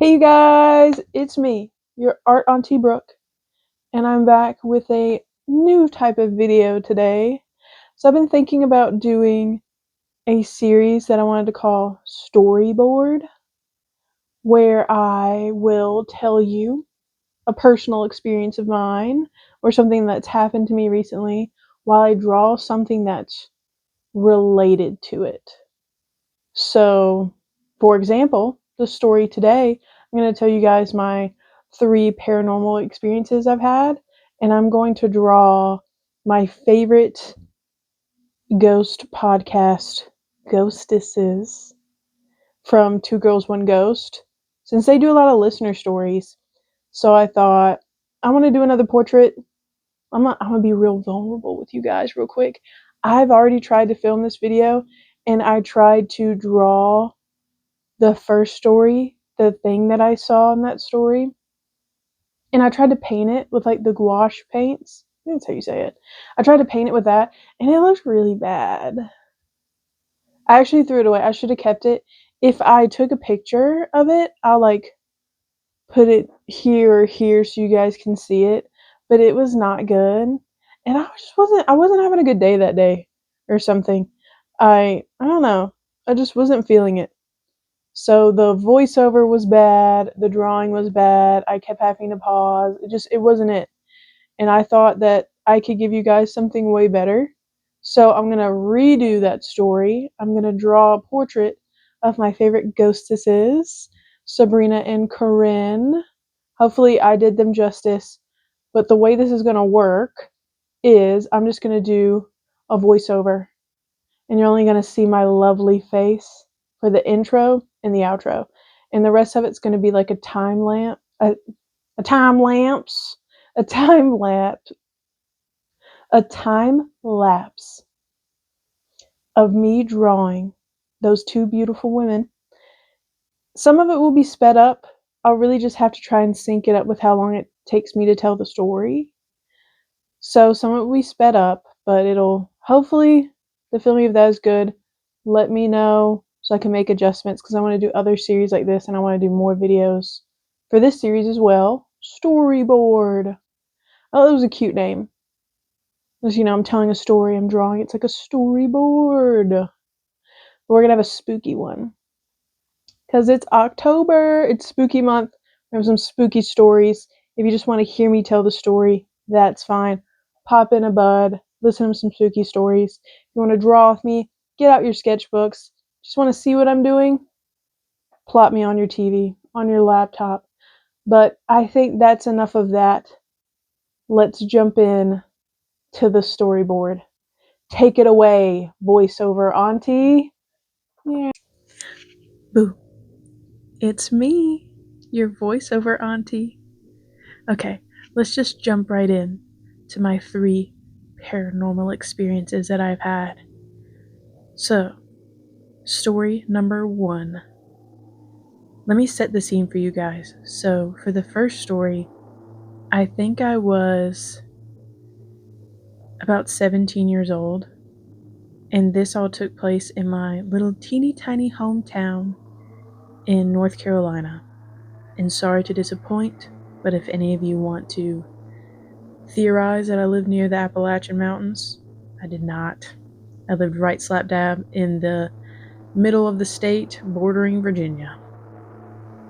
Hey you guys, it's me, your art auntie Brooke, and I'm back with a new type of video today. So I've been thinking about doing a series that I wanted to call Storyboard, where I will tell you a personal experience of mine or something that's happened to me recently while I draw something that's related to it. So, for example, the story today, I'm going to tell you guys my 3 paranormal experiences I've had, and I'm going to draw my favorite ghost podcast, ghostesses, from Two Girls, One Ghost, since they do a lot of listener stories. So I thought, I want to do another portrait. I'm gonna be real vulnerable with you guys real quick. I've already tried to film this video, and I tried to draw the first story, the thing that I saw in that story, and I tried to paint it with like the gouache paints. I think that's how you say it. I tried to paint it with that, and it looked really bad. I actually threw it away. I should have kept it. If I took a picture of it, I'll like put it here or here so you guys can see it. But it was not good, and I wasn't having a good day that day or something. I don't know. I just wasn't feeling it. So the voiceover was bad, the drawing was bad, I kept having to pause. It wasn't it. And I thought that I could give you guys something way better. So I'm going to redo that story. I'm going to draw a portrait of my favorite ghostesses, Sabrina and Corinne. Hopefully I did them justice. But the way this is going to work is I'm just going to do a voiceover, and you're only going to see my lovely face for the intro and the outro. And the rest of it's going to be like a time lamp, a time lapse, a time lapse, a time lapse of me drawing those two beautiful women. Some of it will be sped up. I'll really just have to try and sync it up with how long it takes me to tell the story. So some of it will be sped up, but it'll hopefully the filming of that is good. Let me know so I can make adjustments, because I want to do other series like this, and I want to do more videos for this series as well. Storyboard. Oh, that was a cute name. Because, I'm telling a story, I'm drawing. It's like a storyboard. But we're going to have a spooky one. Because it's October. It's spooky month. We have some spooky stories. If you just want to hear me tell the story, that's fine. Pop in a bud. Listen to some spooky stories. If you want to draw with me, get out your sketchbooks. Just want to see what I'm doing? Plot me on your TV, on your laptop. But I think that's enough of that. Let's jump in to the storyboard. Take it away, voiceover auntie. Yeah. Boo. It's me, your voiceover auntie. Okay, let's just jump right in to my 3 paranormal experiences that I've had. So, story number 1. Let me set the scene for you guys. So, for the first story, I think I was about 17 years old, and this all took place in my little teeny tiny hometown in North Carolina. And sorry to disappoint, but if any of you want to theorize that I lived near the Appalachian Mountains, I did not. I lived right slap dab in the middle of the state, bordering Virginia.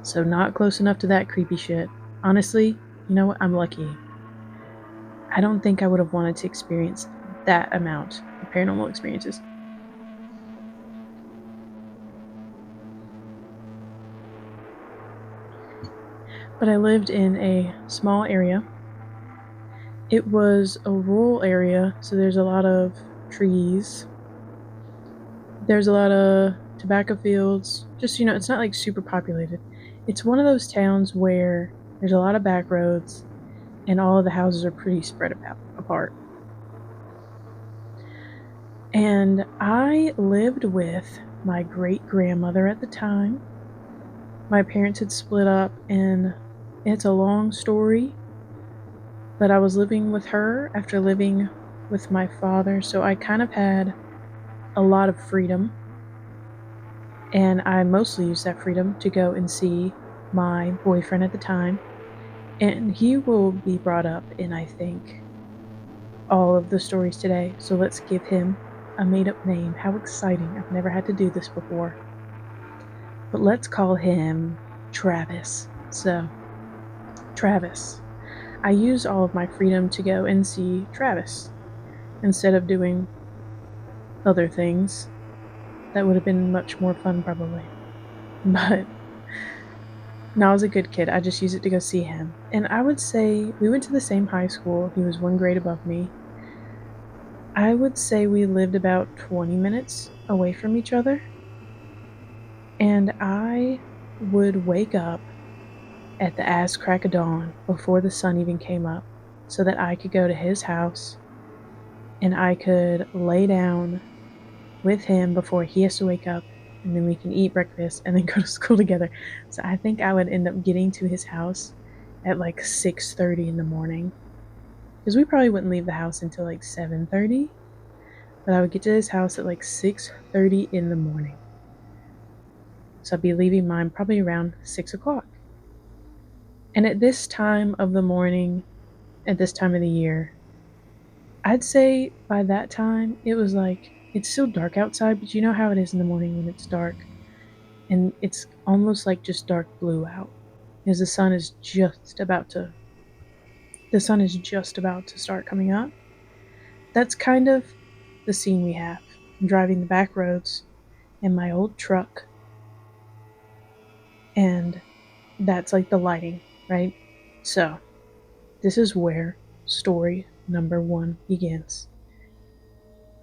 So not close enough to that creepy shit. Honestly, you know what? I'm lucky. I don't think I would have wanted to experience that amount of paranormal experiences. But I lived in a small area. It was a rural area, so there's a lot of trees. There's a lot of tobacco fields. Just, it's not like super populated. It's one of those towns where there's a lot of back roads, and all of the houses are pretty spread apart. And I lived with my great-grandmother at the time. My parents had split up, and it's a long story, but I was living with her after living with my father, so I kind of had a lot of freedom, and I mostly used that freedom to go and see my boyfriend at the time, and he will be brought up in, I think, all of the stories today. So let's give him a made up name. How exciting! I've never had to do this before. But let's call him Travis. So, Travis. I use all of my freedom to go and see Travis instead of doing other things. That would have been much more fun, probably. But no, I was a good kid. I just used it to go see him. And I would say we went to the same high school. He was one grade above me. I would say we lived about 20 minutes away from each other. And I would wake up at the ass crack of dawn before the sun even came up so that I could go to his house and I could lay down with him before he has to wake up, and then we can eat breakfast and then go to school together. So I think I would end up getting to his house at like 6:30 in the morning, because we probably wouldn't leave the house until like 7:30, but I would get to his house at like 6:30 in the morning. So I'd be leaving mine probably around 6 o'clock. And at this time of the morning, at this time of the year, I'd say by that time it was like it's still dark outside, but you know how it is in the morning when it's dark and it's almost like just dark blue out because the sun is just about to start coming up. That's kind of the scene we have. I'm driving the back roads in my old truck, and that's like the lighting, right? So this is where story number one begins.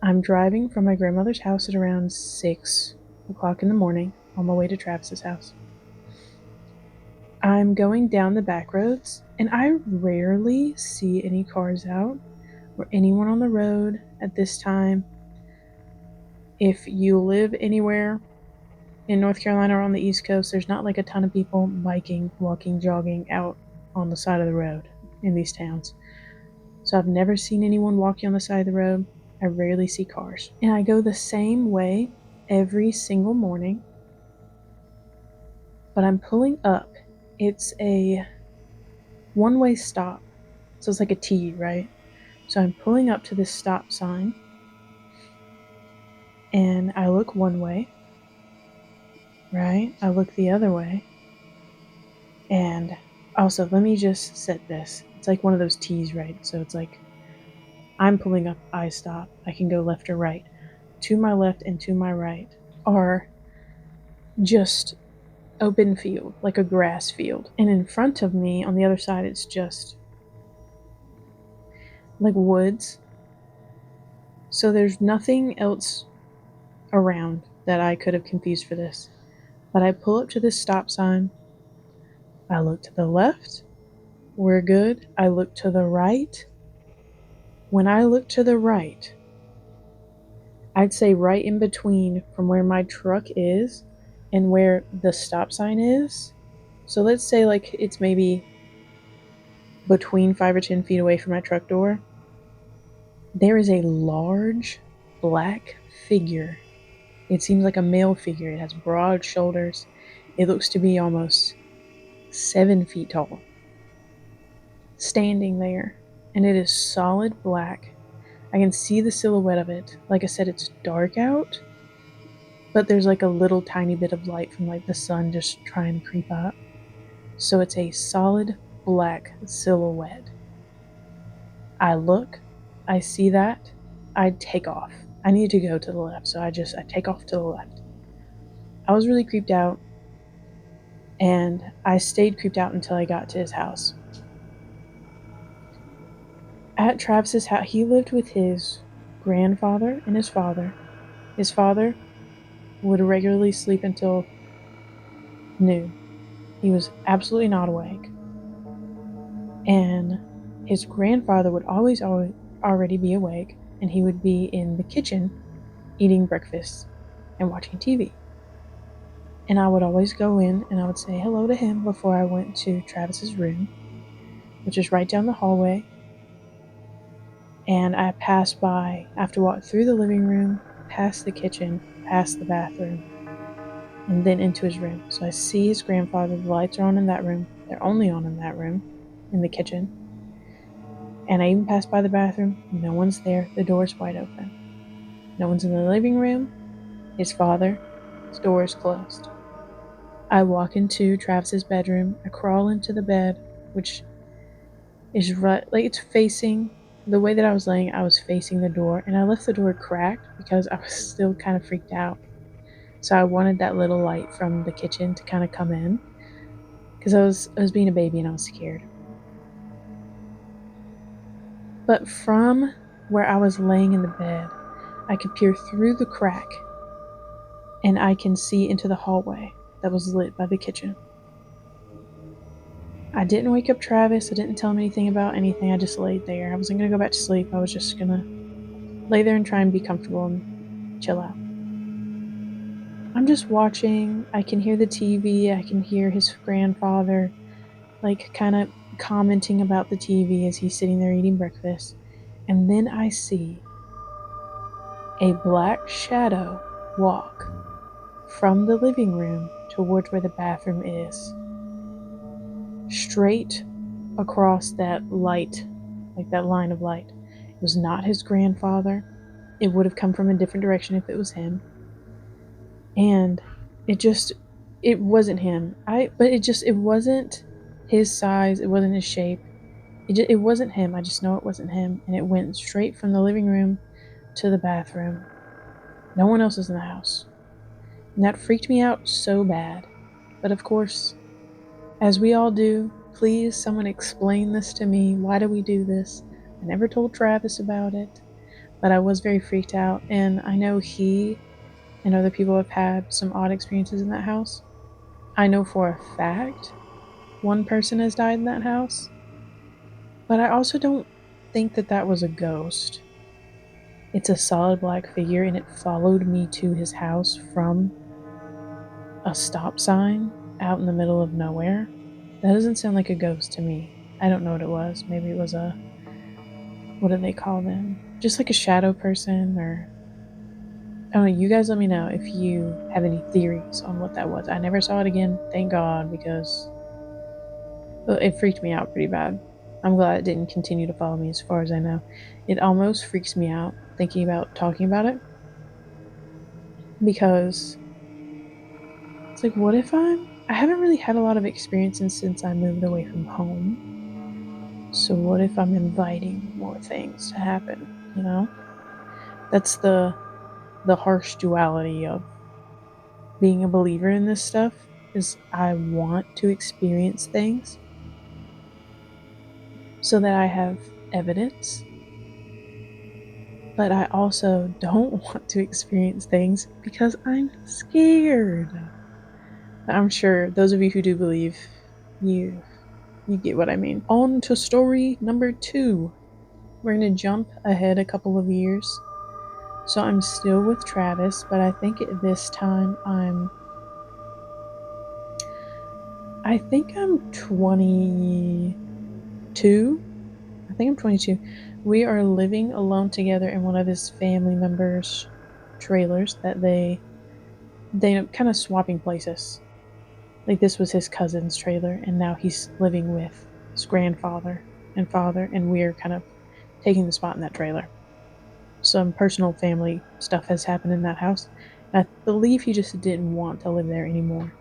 I'm driving from my grandmother's house at around 6 o'clock in the morning on my way to Travis's house. I'm going down the back roads, and I rarely see any cars out or anyone on the road at this time. If you live anywhere in North Carolina or on the East Coast, there's not like a ton of people biking, walking, jogging out on the side of the road in these towns. So I've never seen anyone walking on the side of the road. I rarely see cars. And I go the same way every single morning, but I'm pulling up. It's a one-way stop. So it's like a T, right? So I'm pulling up to this stop sign and I look one way, right? I look the other way. And also, let me just set this. It's like one of those T's, right? So it's like I'm pulling up, I stop. I can go left or right. To my left and to my right are just open field, like a grass field. And in front of me, on the other side, it's just like woods. So there's nothing else around that I could have confused for this. But I pull up to this stop sign. I look to the left. We're good. I look to the right. When I look to the right, I'd say right in between from where my truck is and where the stop sign is. So let's say like it's maybe between 5 or 10 feet away from my truck door. There is a large black figure. It seems like a male figure. It has broad shoulders. It looks to be almost 7 feet tall, standing there. And it is solid black. I can see the silhouette of it. Like I said, it's dark out, but there's like a little tiny bit of light from like the sun just trying to creep up. So it's a solid black silhouette. I look, I see that, I take off. I need to go to the left, so I take off to the left. I was really creeped out, and I stayed creeped out until I got to his house. At Travis's house, he lived with his grandfather and his father. His father would regularly sleep until noon. He was absolutely not awake. And his grandfather would always already be awake, and he would be in the kitchen eating breakfast and watching TV. And I would always go in and I would say hello to him before I went to Travis's room, which is right down the hallway. And I passed by, I have to walk through the living room, past the kitchen, past the bathroom. and then into his room. So I see his grandfather. The lights are on in that room. They're only on in that room, in the kitchen. And I even passed by the bathroom. No one's there. The door's wide open. No one's in the living room. His father. His door is closed. I walk into Travis's bedroom. I crawl into the bed, which is right, like it's facing the way that I was laying. I was facing the door, and I left the door cracked because I was still kind of freaked out. So I wanted that little light from the kitchen to kind of come in because I was being a baby and I was scared. But from where I was laying in the bed, I could peer through the crack and I can see into the hallway that was lit by the kitchen. I didn't wake up Travis. I didn't tell him anything about anything. I just laid there. I wasn't going to go back to sleep. I was just going to lay there and try and be comfortable and chill out. I'm just watching. I can hear the TV. I can hear his grandfather, like, kind of commenting about the TV as he's sitting there eating breakfast. And then I see a black shadow walk from the living room towards where the bathroom is, straight across that light, like that line of light. It was not his grandfather. It would have come from a different direction if it was him. And it wasn't him. It wasn't his size. It wasn't his shape. It wasn't him. I just know it wasn't him. And it went straight from the living room to the bathroom. No one else was in the house. And that freaked me out so bad. But of course, as we all do, please someone explain this to me. Why do we do this? I never told Travis about it, but I was very freaked out. And I know he and other people have had some odd experiences in that house. I know for a fact one person has died in that house, but I also don't think that that was a ghost. It's a solid black figure and it followed me to his house from a stop sign out in the middle of nowhere. That doesn't sound like a ghost to me. I don't know what it was. Maybe it was what do they call them? Just like a shadow person, or I don't know. You guys let me know if you have any theories on what that was. I never saw it again, thank God, because it freaked me out pretty bad. I'm glad it didn't continue to follow me as far as I know. It almost freaks me out thinking about talking about it because it's like, what if I haven't really had a lot of experiences since I moved away from home. So what if I'm inviting more things to happen, you know? That's the harsh duality of being a believer in this stuff is I want to experience things so that I have evidence, but I also don't want to experience things because I'm scared. I'm sure those of you who do believe, you you get what I mean. On to story number 2. We're going to jump ahead a couple of years. So I'm still with Travis, but I think at this time I'm 22. I think I'm 22. We are living alone together in one of his family members' trailers that they kind of swapping places. Like this was his cousin's trailer, and now he's living with his grandfather and father, and we're kind of taking the spot in that trailer. Some personal family stuff has happened in that house. And I believe he just didn't want to live there anymore.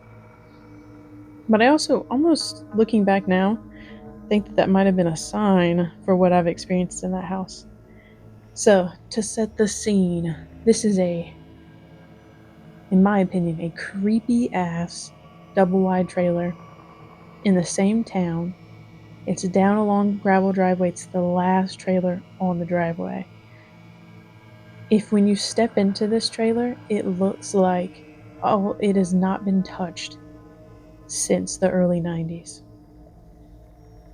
But I also, almost looking back now, think that that might have been a sign for what I've experienced in that house. So, to set the scene, this is in my opinion, a creepy ass double wide trailer in the same town. It's down a long gravel driveway. It's the last trailer on the driveway. If when you step into this trailer, it looks like, oh, it has not been touched since the early 90s.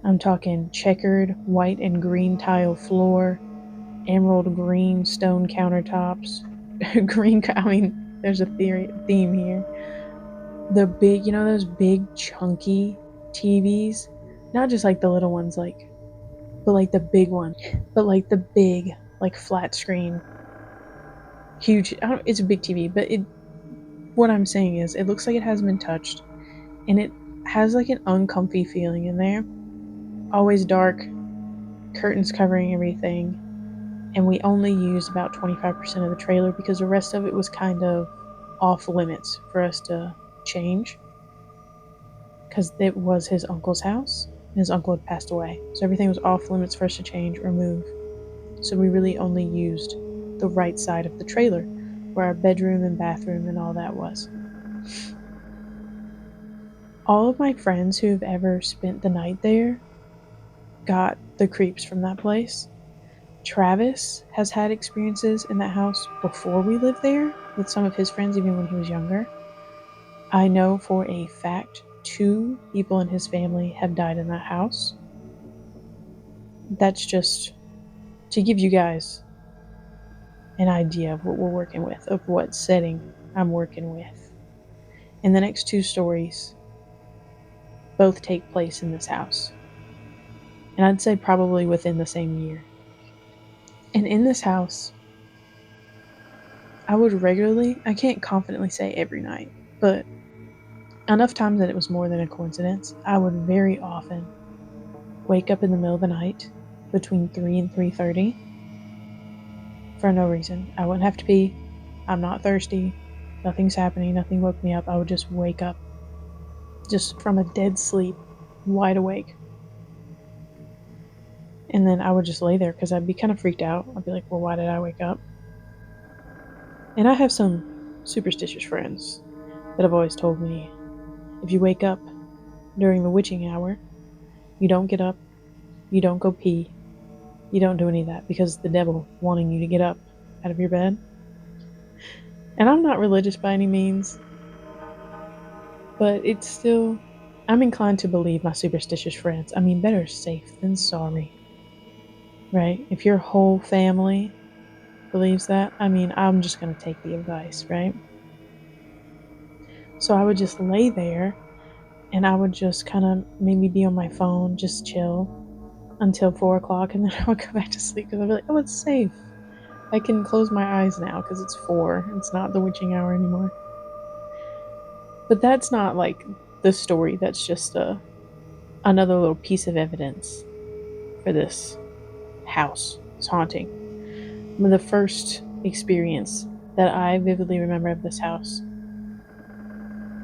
I'm talking checkered white and green tile floor, emerald green stone countertops, I mean, there's a theme here. The big, those big chunky TVs, not just like the little ones, but like the big one, but like the big, like flat screen, huge. I don't. It's a big TV, but what I'm saying is, it looks like it hasn't been touched, and it has like an uncomfy feeling in there. Always dark, curtains covering everything, and we only used about 25% of the trailer because the rest of it was kind of off limits for us to change because it was his uncle's house. His uncle had passed away, so everything was off limits for us to change or move. So we really only used the right side of the trailer where our bedroom and bathroom and all that was. All of my friends who have ever spent the night there got the creeps from that place. Travis has had experiences in that house before we lived there with some of his friends, even when he was younger. I know for a fact 2 people in his family have died in that house. That's just to give you guys an idea of what we're working with, of what setting I'm working with. And the next 2 stories both take place in this house. And I'd say probably within the same year. And in this house, I would regularly, I can't confidently say every night, but enough times that it was more than a coincidence, I would very often wake up in the middle of the night between 3 and 3:30 for no reason. I wouldn't have to pee. I'm not thirsty. Nothing's happening. Nothing woke me up. I would just wake up just from a dead sleep, wide awake. And then I would just lay there because I'd be kind of freaked out. I'd be like, well, why did I wake up? And I have some superstitious friends that have always told me if you wake up during the witching hour, you don't get up, you don't go pee, you don't do any of that because the devil wanting you to get up out of your bed. And I'm not religious by any means, but it's still, I'm inclined to believe my superstitious friends. I mean, better safe than sorry, right? If your whole family believes that, I mean, I'm just going to take the advice, right? So I would just lay there and I would just kind of maybe be on my phone, just chill until 4 o'clock, and then I would go back to sleep because I'd be like, oh, it's safe. I can close my eyes now because it's 4. It's not the witching hour anymore. But that's not like the story. That's just another little piece of evidence for this house, this haunting. The first experience that I vividly remember of this house,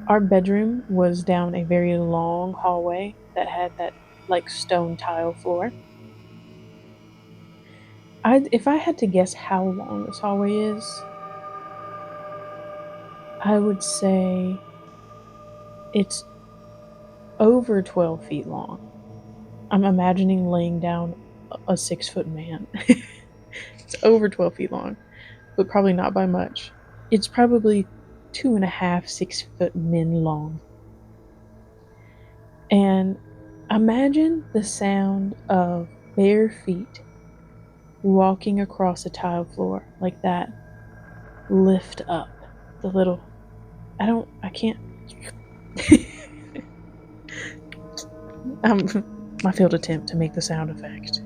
our bedroom was down a very long hallway that had that like stone tile floor. If I had to guess how long this hallway is, I would say it's over 12 feet long. I'm imagining laying down a 6 foot man. It's over 12 feet long, but probably not by much. It's probably 2.5, 6 foot men long. And imagine the sound of bare feet walking across a tile floor like that. Lift up the little, I can't. My failed attempt to make the sound effect.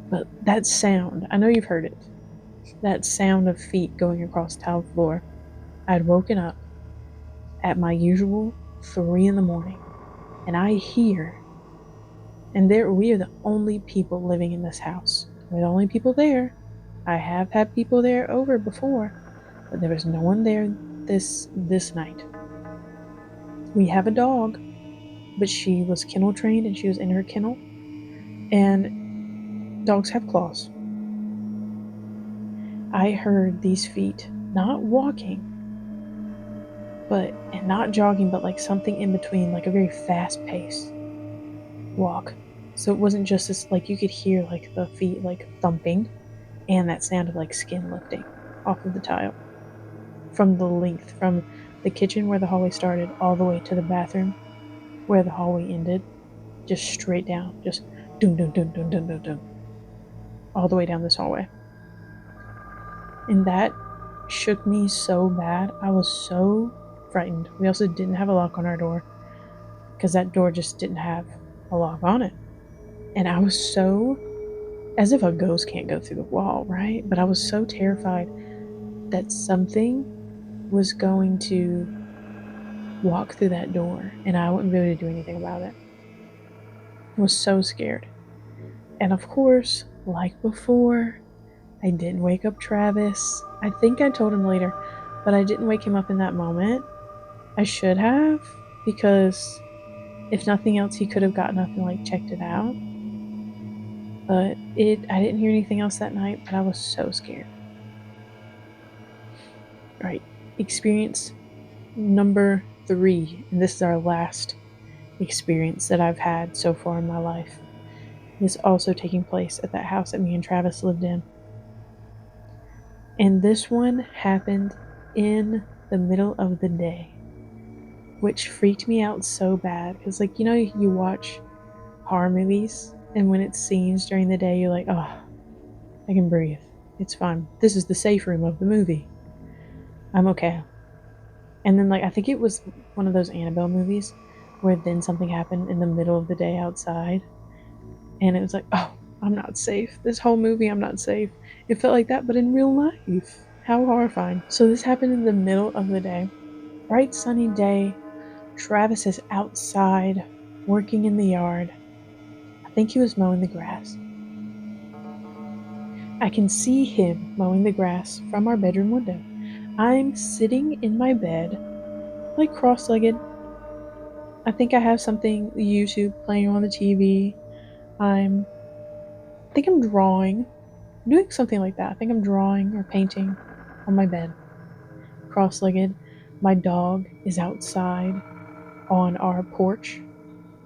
But that sound, I know you've heard it. That sound of feet going across the tile floor. I'd woken up at my usual 3 in the morning, and I hear, and there we are the only people living in this house. We're the only people there. I have had people there over before, but there was no one there this night. We have a dog, but she was kennel trained and she was in her kennel, and dogs have claws. I heard these feet not walking, and not jogging, but like something in between, like a very fast pace walk. So it wasn't just this, like you could hear like the feet like thumping and that sound of like skin lifting off of the tile from the length from the kitchen where the hallway started all the way to the bathroom where the hallway ended, just straight down, just dun dun dun dun dun dun dun, all the way down this hallway. And that shook me so bad. I was so frightened. We also didn't have a lock on our door because that door just didn't have a lock on it. And I was so, as if a ghost can't go through the wall, right? But I was so terrified that something was going to walk through that door and I wouldn't be able to do anything about it. I was so scared. And of course, like before, I didn't wake up Travis. I think I told him later, but I didn't wake him up in that moment. I should have, because if nothing else, he could have gotten up and like checked it out. But I didn't hear anything else that night, but I was so scared. All right, experience number 3, and this is our last experience that I've had so far in my life. It's also taking place at that house that me and Travis lived in. And this one happened in the middle of the day, which freaked me out so bad. Because, like, you watch horror movies, and when it's scenes during the day, you're like, oh, I can breathe. It's fine. This is the safe room of the movie. I'm okay. And then, like, I think it was one of those Annabelle movies where then something happened in the middle of the day outside. And it was like, oh, I'm not safe. This whole movie, I'm not safe. It felt like that, but in real life. How horrifying. So this happened in the middle of the day. Bright sunny day. Travis is outside working in the yard. I think he was mowing the grass. I can see him mowing the grass from our bedroom window. I'm sitting in my bed, like cross-legged. I think I have something YouTube playing on the TV. I think I'm drawing, doing something like that. I think I'm drawing or painting on my bed, cross-legged. My dog is outside on our porch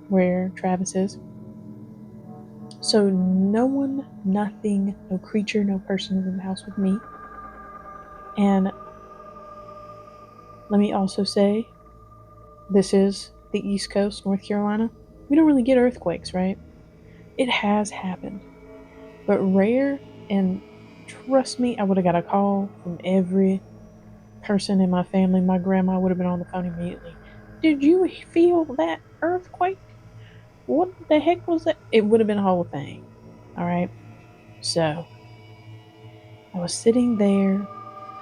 where Travis is. So no one, nothing, no creature, no person is in the house with me. And let me also say, this is the East Coast, North Carolina. We don't really get earthquakes, right? It has happened, but rare. And trust me, I would have got a call from every person in my family. My grandma would have been on the phone immediately. Did you feel that earthquake? What the heck was that? It would have been a whole thing. All right. So I was sitting there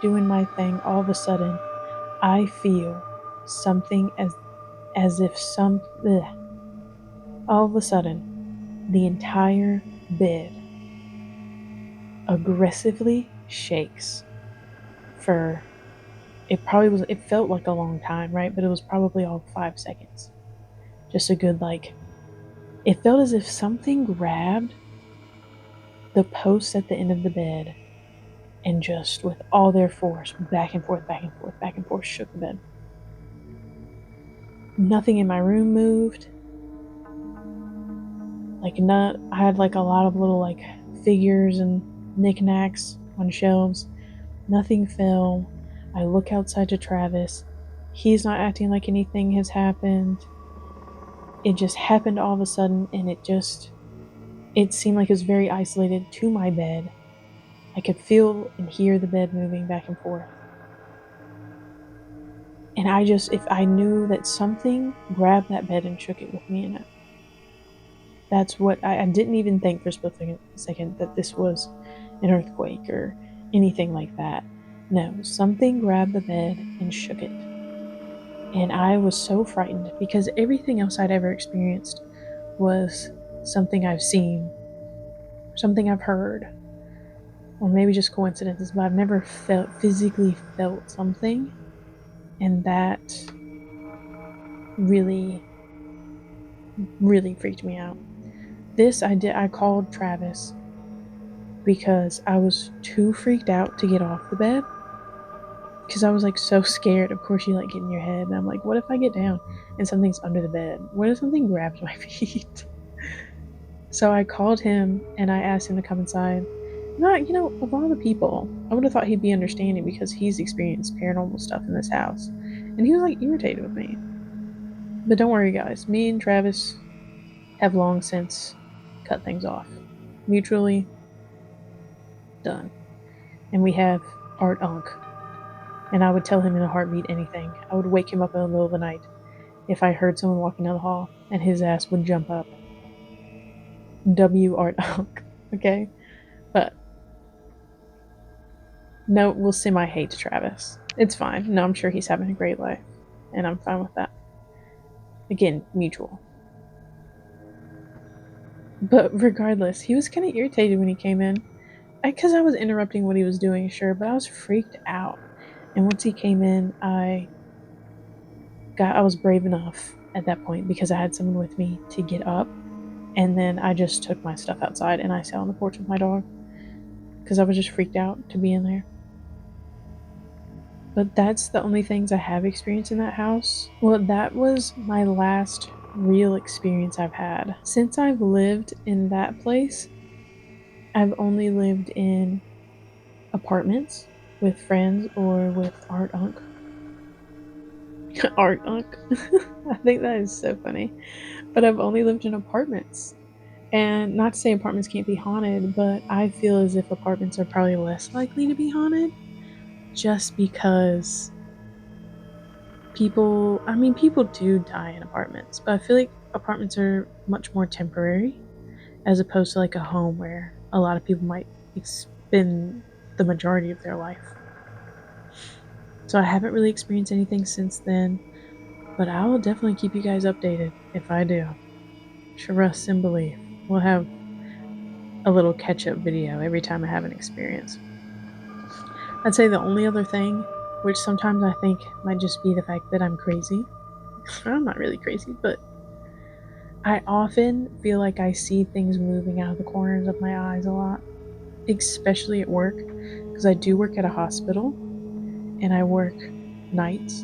doing my thing. All of a sudden, I feel something as if some. Ugh. All of a sudden, the entire bed aggressively shakes for it felt like a long time, right? But it was probably all 5 seconds. Just a good, like, it felt as if something grabbed the posts at the end of the bed and just with all their force, back and forth, back and forth, back and forth, shook the bed. Nothing in my room moved. Like, not, I had like a lot of little like figures and knickknacks on shelves. Nothing fell. I look outside to Travis. He's not acting like anything has happened. It just happened all of a sudden, and it seemed like it was very isolated to my bed. I could feel and hear the bed moving back and forth. And if I knew that something grabbed that bed and shook it with me in it, that's what I didn't even think for a split second that this was an earthquake or anything like that. No, something grabbed the bed and shook it. And I was so frightened because everything else I'd ever experienced was something I've seen, something I've heard, or maybe just coincidences, but I've never physically felt something. And that really, really freaked me out. I called Travis because I was too freaked out to get off the bed because I was like so scared. Of course, you like get in your head, and I'm like, what if I get down and something's under the bed? What if something grabs my feet? So I called him and I asked him to come inside. Not, of all the people, I would have thought he'd be understanding because he's experienced paranormal stuff in this house. And he was like irritated with me. But don't worry, guys. Me and Travis have long since cut things off. Mutually done. And we have Art Unk. And I would tell him in a heartbeat anything. I would wake him up in the middle of the night if I heard someone walking down the hall, and his ass would jump up. W Art Unk. Okay? But no, we'll semi hate Travis. It's fine. No, I'm sure he's having a great life, and I'm fine with that. Again, mutual. But regardless, he was kind of irritated when he came in. Because I was interrupting what he was doing, sure, but I was freaked out. And once he came in, I was brave enough at that point because I had someone with me to get up, and then I just took my stuff outside and I sat on the porch with my dog because I was just freaked out to be in there. But that's the only things I have experienced in that house. Well, that was my last real experience I've had. Since I've lived in that place, I've only lived in apartments with friends or with Art Unc. Art Unc. I think that is so funny. But I've only lived in apartments. And not to say apartments can't be haunted, but I feel as if apartments are probably less likely to be haunted just because people do die in apartments, but I feel like apartments are much more temporary as opposed to like a home where a lot of people might spend the majority of their life. So I haven't really experienced anything since then, but I will definitely keep you guys updated if I do. Trust and believe. We'll have a little catch up video every time I have an experience. I'd say the only other thing, which sometimes I think might just be the fact that I'm crazy. I'm not really crazy, but I often feel like I see things moving out of the corners of my eyes a lot, especially at work, because I do work at a hospital and I work nights.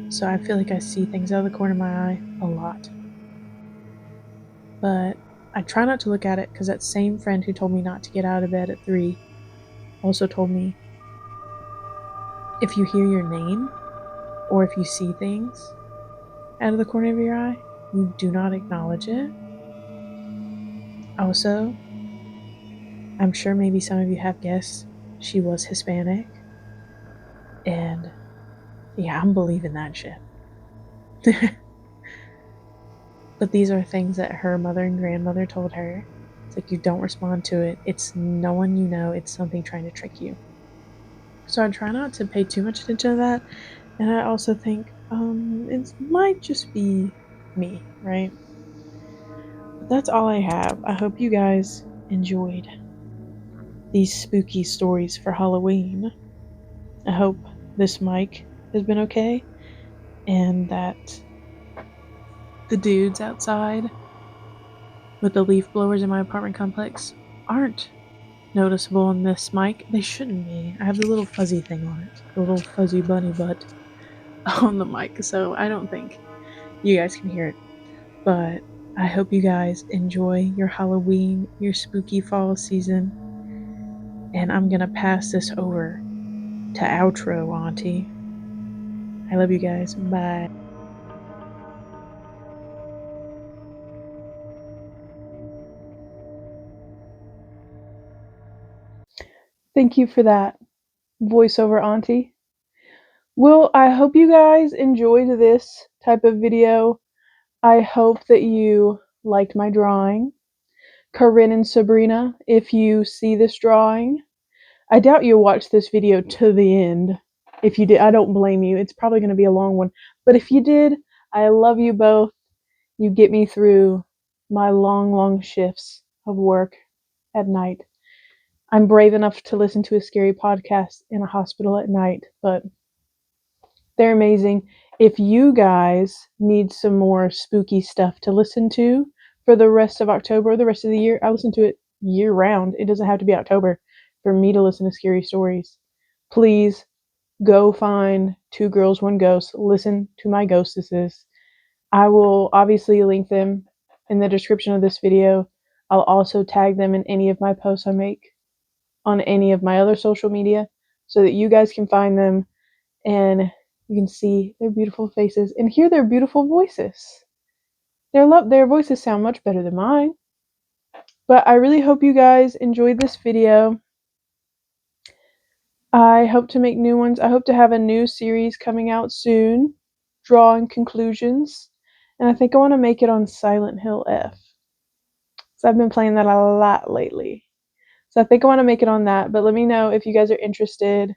So I feel like I see things out of the corner of my eye a lot. But I try not to look at it because that same friend who told me not to get out of bed at 3 also told me if you hear your name or if you see things out of the corner of your eye, you do not acknowledge it. Also, I'm sure maybe some of you have guessed she was Hispanic. And yeah, I'm believing that shit. But these are things that her mother and grandmother told her. It's like you don't respond to it. It's no one you know. It's something trying to trick you. So I try not to pay too much attention to that. And I also think it might just be me, right? But that's all I have. I hope you guys enjoyed these spooky stories for Halloween. I hope this mic has been okay and that the dudes outside with the leaf blowers in my apartment complex aren't noticeable in this mic. They shouldn't be. I have the little fuzzy thing on it, the little fuzzy bunny butt on the mic, so I don't think you guys can hear it. But I hope you guys enjoy your Halloween, your spooky fall season. And I'm gonna pass this over to outro, Auntie. I love you guys. Bye. Thank you for that voiceover, Auntie. Well, I hope you guys enjoyed this type of video. I hope that you liked my drawing. Corinne and Sabrina, if you see this drawing, I doubt you'll watch this video to the end. If you did, I don't blame you. It's probably going to be a long one. But if you did, I love you both. You get me through my long, long shifts of work at night. I'm brave enough to listen to a scary podcast in a hospital at night, but they're amazing. If you guys need some more spooky stuff to listen to for the rest of October or the rest of the year, I listen to it year round. It doesn't have to be October for me to listen to scary stories. Please go find Two Girls, One Ghost. Listen to my ghostesses. I will obviously link them in the description of this video. I'll also tag them in any of my posts I make on any of my other social media so that you guys can find them and you can see their beautiful faces and hear their beautiful voices. Their voices sound much better than mine. But I really hope you guys enjoyed this video. I hope to make new ones. I hope to have a new series coming out soon, drawing conclusions. And I think I want to make it on Silent Hill F. So I've been playing that a lot lately. So I think I want to make it on that. But let me know if you guys are interested.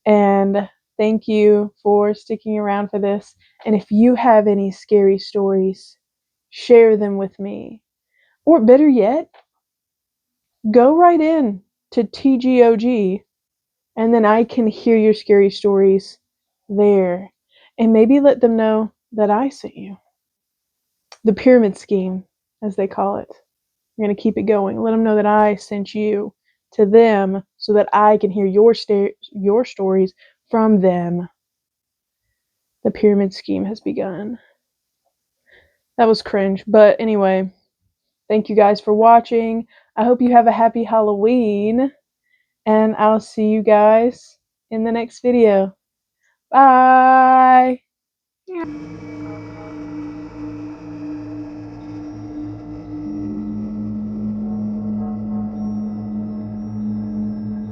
And Thank you for sticking around for this. And if you have any scary stories, share them with me. Or better yet, go right in to TGOG and then I can hear your scary stories there. And maybe let them know that I sent you. The pyramid scheme, as they call it. I'm going to keep it going. Let them know that I sent you to them so that I can hear your stories from them. The pyramid scheme has begun. That was cringe. But anyway, thank you guys for watching. I hope you have a happy Halloween. And I'll see you guys in the next video. Bye!